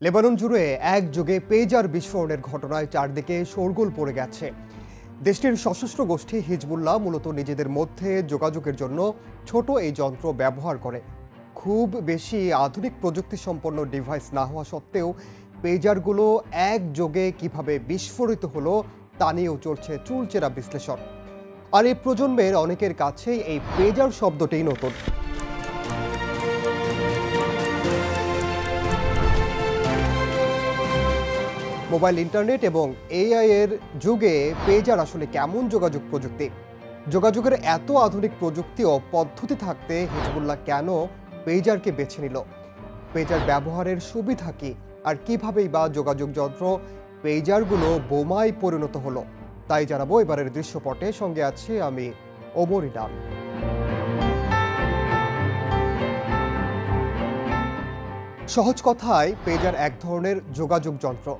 Lebanon জুড়ে একযোগে পেজার বিস্ফোরণের ঘটনায় চারদিকে শোরগোল পড়ে গেছে। দেশটির সশস্ত্র গোষ্ঠী হিজবুল্লাহ মূলত নিজেদের মধ্যে যোগাযোগের জন্য ছোট এই যন্ত্র ব্যবহার করে। খুব বেশি আধুনিক প্রযুক্তি সম্পন্ন ডিভাইস না হওয়া সত্ত্বেও পেজারগুলো একযোগে কিভাবে বিস্ফোরিত হলো তা নিয়েও চলছে চুলচেরা বিশ্লেষণ। আর এই প্রজন্মের অনেকের কাছেই এই পেজার শব্দটিই নতুন। মোবাইল, ইন্টারনেট এবং এআই এর যুগে পেজার আসলে কেমন যোগাযোগ প্রযুক্তি? যোগাযোগের এত আধুনিক প্রযুক্তি ও পদ্ধতি থাকতে হিজবুল্লাহ কেন পেজারকে বেছে নিল? পেজার ব্যবহারের সুবিধা কি, আর কিভাবেই বা যোগাযোগ যন্ত্র পেজারগুলো বোমায় পরিণত হলো, তাই জানাবো এবারের দৃশ্যপটে। সঙ্গে আছি আমি ওমর ইনাম। সহজ কথায় পেজার এক ধরনের যোগাযোগ যন্ত্র।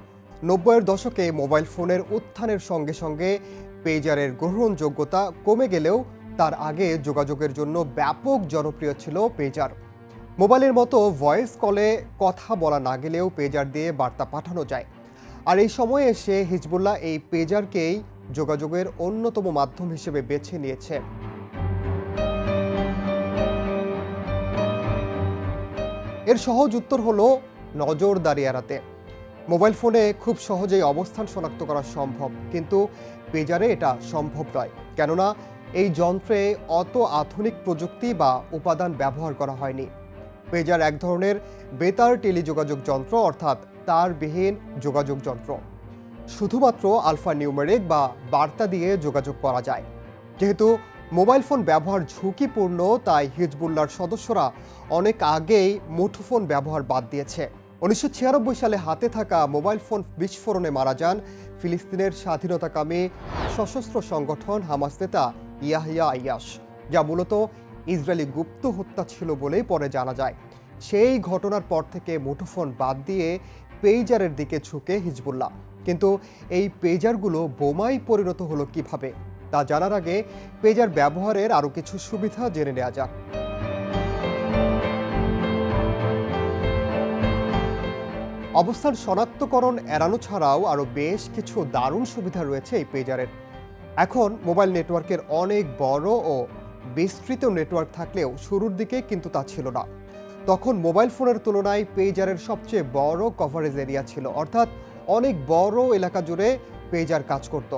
90-এর দশকে মোবাইল ফোনের উত্থানের সঙ্গে সঙ্গে পেজারের গ্রহণযোগ্যতা কমে গেলেও তার আগে যোগাযোগের জন্য ব্যাপক জনপ্রিয় ছিল পেজার। মোবাইলের মতো ভয়েস কলে কথা বলা না গেলেও পেজার দিয়ে বার্তা পাঠানো যায়। আর এই সময়ে এসে হিজবুল্লাহ এই পেজারকেই যোগাযোগের অন্যতম মাধ্যম হিসেবে বেছে নিয়েছে। এর সহজ উত্তর হলো নজরদারি এড়াতে। মোবাইল ফোনে খুব সহজেই অবস্থান শনাক্ত করা সম্ভব, কিন্তু পেজারে এটা সম্ভব নয়, কেননা এই যন্ত্রে অত আধুনিক প্রযুক্তি বা উপাদান ব্যবহার করা হয়নি। পেজার এক ধরনের বেতার টেলিযোগাযোগ যন্ত্র, অর্থাৎ তারবিহীন যোগাযোগ যন্ত্র। শুধুমাত্র আলফা নিউমেরিক বা বার্তা দিয়ে যোগাযোগ করা যায়। যেহেতু মোবাইল ফোন ব্যবহার ঝুঁকিপূর্ণ, তাই হিজবুল্লাহর সদস্যরা অনেক আগেই মুঠোফোন ব্যবহার বাদ দিয়েছে। 1996 সালে হাতে থাকা মোবাইল ফোন বিস্ফোরণে মারা যান ফিলিস্তিনের স্বাধীনতাকামী সশস্ত্র সংগঠন হামাস নেতা ইয়াহিয়া আইয়াশ, যা মূলত ইসরায়েলি গুপ্ত হত্যা ছিল বলেই পরে জানা যায়। সেই ঘটনার পর থেকে মুঠোফোন বাদ দিয়ে পেজারের দিকে ঝুঁকে হিজবুল্লাহ। কিন্তু এই পেজারগুলো বোমায় পরিণত হলো কিভাবে, তা জানার আগে পেজার ব্যবহারের আরও কিছু সুবিধা জেনে নেওয়া যাক। অবস্থান শনাক্তকরণ এড়ানো ছাড়াও আরও বেশ কিছু দারুণ সুবিধা রয়েছে এই পেজারের। এখন মোবাইল নেটওয়ার্কের অনেক বড় ও বিস্তৃত নেটওয়ার্ক থাকলেও শুরুর দিকে কিন্তু তা ছিল না। তখন মোবাইল ফোনের তুলনায় পেজারের সবচেয়ে বড় কভারেজ এরিয়া ছিল, অর্থাৎ অনেক বড় এলাকা জুড়ে পেজার কাজ করত।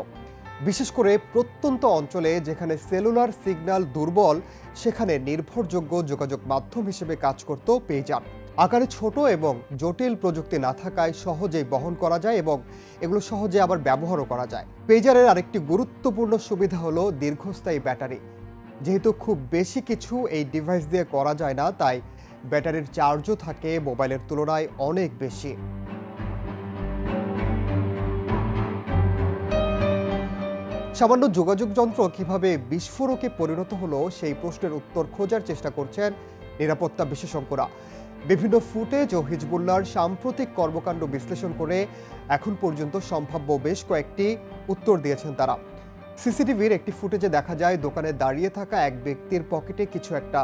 বিশেষ করে প্রত্যন্ত অঞ্চলে যেখানে সেলুলার সিগন্যাল দুর্বল, সেখানে নির্ভরযোগ্য যোগাযোগ মাধ্যম হিসেবে কাজ করত পেজার। আকারে ছোট এবং জটিল প্রযুক্তি না থাকায় সহজেই বহন করা যায় এবং এগুলো সহজে আবার ব্যবহারও করা যায়। পেজারের আরেকটি গুরুত্বপূর্ণ সুবিধা হলো দীর্ঘস্থায়ী ব্যাটারি। যেহেতু খুব বেশি কিছু এই ডিভাইস দিয়ে করা যায় না, তাই ব্যাটারির চার্জও থাকে মোবাইলের তুলনায় অনেক বেশি। সামান্য যোগাযোগ যন্ত্র কিভাবে বিস্ফোরকে পরিণত হলো, সেই প্রশ্নের উত্তর খোঁজার চেষ্টা করছেন নিরাপত্তা বিশেষজ্ঞরা। বিভিন্ন ফুটেজ ও হিজবুল্লাহর সাম্প্রতিক কর্মকাণ্ড বিশ্লেষণ করে এখন পর্যন্ত সম্ভাব্য বেশ কয়েকটি উত্তর দিয়েছেন তারা। সিসিটিভির একটি ফুটেজে দেখা যায় দোকানে দাঁড়িয়ে থাকা এক ব্যক্তির পকেটে কিছু একটা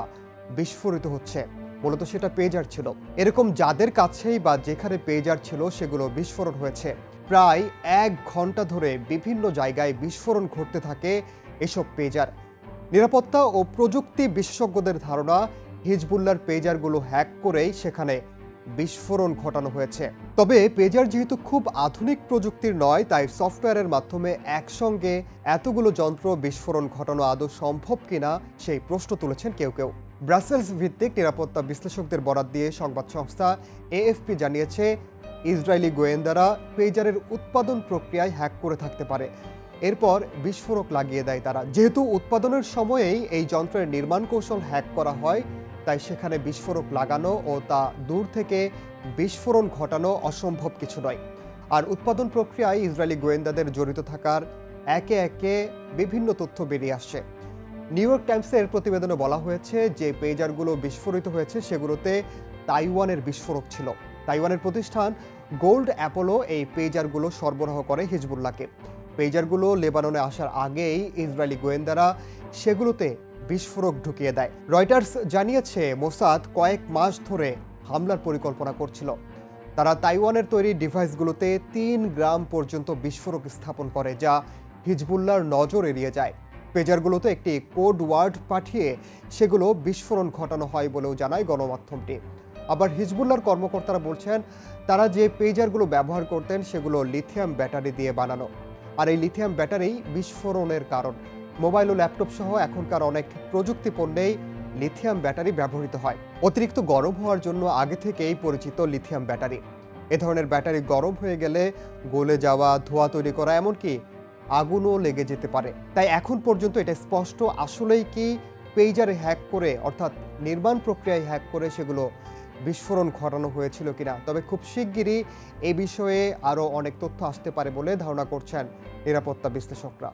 বিস্ফোরিত হচ্ছে। মূলত সেটা পেজার ছিল। এরকম যাদের কাছেই বা যেখানে পেজার ছিল সেগুলো বিস্ফোরণ হয়েছে। প্রায় 1 ঘন্টা ধরে বিভিন্ন জায়গায় বিস্ফোরণ ঘটতে থাকে এসব পেজার। নিরাপত্তা ও প্রযুক্তি বিশেষজ্ঞদের ধারণা, হিজবুল্লাহর পেজারগুলো হ্যাক করেই সেখানে বিস্ফোরণ ঘটানো হয়েছে। তবে পেজার যেহেতু খুব আধুনিক প্রযুক্তির নয়, তাই সফটওয়্যারের মাধ্যমে একসঙ্গে এতগুলো যন্ত্র বিস্ফোরণ ঘটানো আদৌ সম্ভব কিনা সেই প্রশ্ন তুলেছেন কেউ কেউ। ব্রাসেলস ভিত্তিক নিরাপত্তা বিশ্লেষকদের বরাত দিয়ে সংবাদ সংস্থা এএফপি জানিয়েছে, ইসরায়েলি গোয়েন্দারা পেজারের উৎপাদন প্রক্রিয়ায় হ্যাক করে থাকতে পারে। এরপর বিস্ফোরক লাগিয়ে দেয় তারা। যেহেতু উৎপাদনের সময়েই এই যন্ত্রের নির্মাণ কৌশল হ্যাক করা হয়, তাই সেখানে বিস্ফোরক লাগানো ও তা দূর থেকে বিস্ফোরণ ঘটানো অসম্ভব কিছু নয়। আর উৎপাদন প্রক্রিয়ায় ইসরায়েলি গোয়েন্দাদের জড়িত থাকার একে একে বিভিন্ন তথ্য বেরিয়ে আসছে। নিউ ইয়র্ক টাইমসের প্রতিবেদনে বলা হয়েছে যে পেজারগুলো বিস্ফোরিত হয়েছে সেগুলোতে তাইওয়ানের বিস্ফোরক ছিল। তাইওয়ানের প্রতিষ্ঠান গোল্ড অ্যাপোলো এই পেজারগুলো সরবরাহ করে হিজবুল্লাহকে। পেজারগুলো লেবাননে আসার আগেই ইসরায়েলি গোয়েন্দারা সেগুলোতে বিস্ফোরক ঢুকিয়ে দেয়। রয়টার্স জানিয়েছে মোসাদ কয়েক মাস ধরে হামলার পরিকল্পনা করছিল। তারা তাইওয়ানের তৈরি ডিভাইসগুলোতে ৩ গ্রাম পর্যন্ত বিস্ফোরক স্থাপন করে, যা হিজবুল্লাহর নজর এড়িয়ে যায়। পেজারগুলোতে একটি কোড ওয়ার্ড পাঠিয়ে সেগুলো বিস্ফোরণ ঘটানো হয় বলেও জানায় গণমাধ্যমটি। আবার হিজবুল্লাহর কর্মকর্তারা বলছেন, তারা যে পেজারগুলো ব্যবহার করতেন সেগুলো লিথিয়াম ব্যাটারি দিয়ে বানানো, আর এই লিথিয়াম ব্যাটারি বিস্ফোরণের কারণ। মোবাইল ও ল্যাপটপ সহ এখনকার অনেক প্রযুক্তি পণ্যেই লিথিয়াম ব্যাটারি ব্যবহৃত হয়। অতিরিক্ত গরম হওয়ার জন্য আগে থেকেই পরিচিত লিথিয়াম ব্যাটারি। এ ধরনের ব্যাটারি গরম হয়ে গেলে গলে যাওয়া, ধোঁয়া তৈরি করা, এমনকি আগুনও লেগে যেতে পারে। তাই এখন পর্যন্ত এটা স্পষ্ট আসলেই কি পেজারে হ্যাক করে, অর্থাৎ নির্মাণ প্রক্রিয়ায় হ্যাক করে সেগুলো বিস্ফোরণ ঘটানো হয়েছিল কিনা। তবে খুব শিগগিরই এই বিষয়ে আরও অনেক তথ্য আসতে পারে বলে ধারণা করছেন নিরাপত্তা বিশ্লেষকরা।